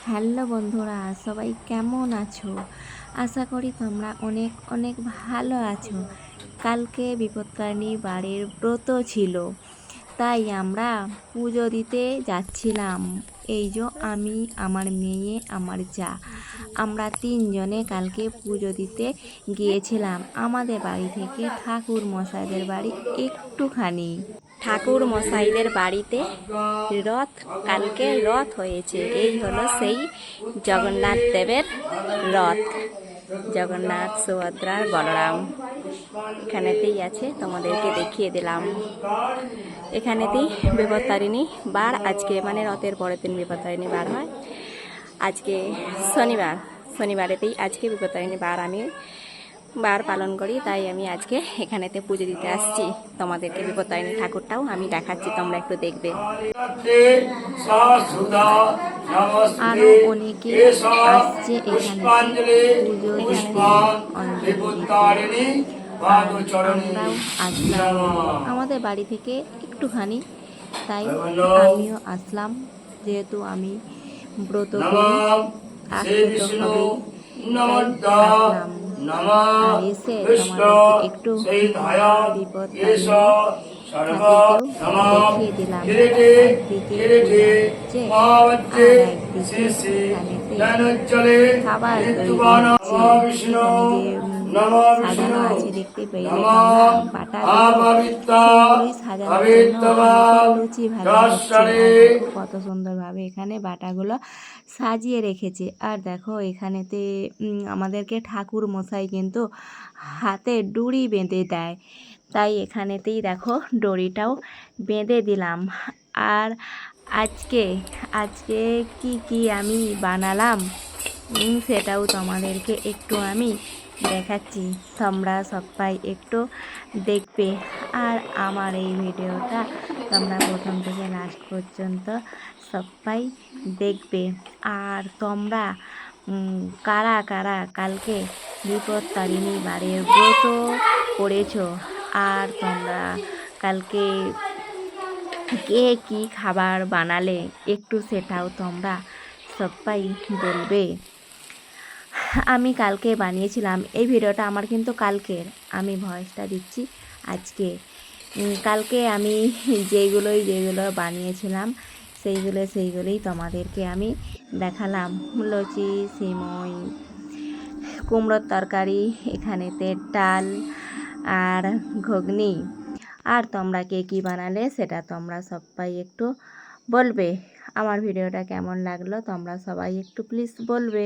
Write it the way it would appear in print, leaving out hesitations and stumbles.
Hello বন্ধুরা, সবাই কেমন আছো? আশা করি তোমরা অনেক অনেক ভালো আছো। কালকে বিপত্তারিণী বাড়ির ব্রত ছিল, তাই আমরা পুজো দিতে যাচ্ছিলাম। এই যে আমি, আমার মেয়ে, আমার যা, আমরা তিনজনে কালকে পুজো দিতে গিয়েছিলাম। আমাদের বাড়ি থেকে ঠাকুর মশাইদের বাড়ি একটুখানি। ঠাকুর মশাইদের বাড়িতে রথ, কালকে রথ হয়েছে। এই হলো সেই জগন্নাথ দেবের রথ, জগন্নাথ, সুভদ্রা, বলরাম এখানেতেই আছে, তোমাদেরকে দেখিয়ে দিলাম। এখানেতেই বিপত্তারিণী বার আজকে, মানে রথের পরের দিন বিপত্তারিণী বার হয়। আজকে শনিবারেতেই আজকে বিপত্তারিণী বার আমি বার পালন করি, তাই আমি আজকে এখানেতে পুজো দিতে আসছি। তোমাদেরকে বিপত্তারিণী ঠাকুরটাও আমি দেখাচ্ছি, তোমরা একটু দেখবে। আরও অনেকে আসছে এখানে পুজো দিতে, অঞ্জলি দিতে। আর আমরাও আসলাম আমাদের বাড়ি থেকে একটুখানি, তাই আমিও আসলাম। যেহেতু আমি ব্রত করি, আসতে তো হবেই, তাই আসলাম। আর এসে তোমাদেরকে একটু বিপত্তারিণী ঠাকুরকেও দেখিয়ে দিলাম। একদিকে পূজা হচ্ছে আর একদিকে এখানেতে খাবার তৈরি হচ্ছে। এখানে যে সাজানো আছে দেখতে পেলে তোমরা বাটাগুলো, সেইগুলোই সাজানোর জন্য এখানেতে লুচি ভাজা হচ্ছে। আর দেখো কত সুন্দরভাবে এখানে বাটাগুলো সাজিয়ে রেখেছে। আর দেখো এখানেতে আমাদেরকে ঠাকুর মশাই কিন্তু হাতে ডুরি বেঁধে দেয়, তাই এখানেতেই দেখো ডরিটাও বেঁধে দিলাম। আর আজকে আজকে কি কি আমি বানালাম সেটাও তোমাদেরকে একটু আমি দেখাচ্ছি, তোমরা সবাই একটু দেখবে। আর আমার এই ভিডিওটা তোমরা প্রথম থেকে লাস্ট পর্যন্ত সবাই দেখবে। আর তোমরা কারা কারা কালকে বিপত্তারিণী বাড়ির ব্রত করেছো, আর তোমরা কালকে কে কি খাবার বানালে একটু সেটাও তোমরা সবাই বলবে। আমি কালকে বানিয়েছিলাম, এই ভিডিওটা আমার কিন্তু কালকের, আমি ভয়েসটা দিচ্ছি আজকে। কালকে আমি যেগুলো বানিয়েছিলাম সেইগুলোই তোমাদেরকে আমি দেখালাম। লুচি, সিমই, কুমড়োর তরকারি, এখানেতে ডাল আর ঘুগনি। আর তোমরা কে কী বানালে সেটা তোমরা সবাই একটু বলবে। আমার ভিডিওটা কেমন লাগলো তোমরা সবাই একটু প্লিজ বলবে।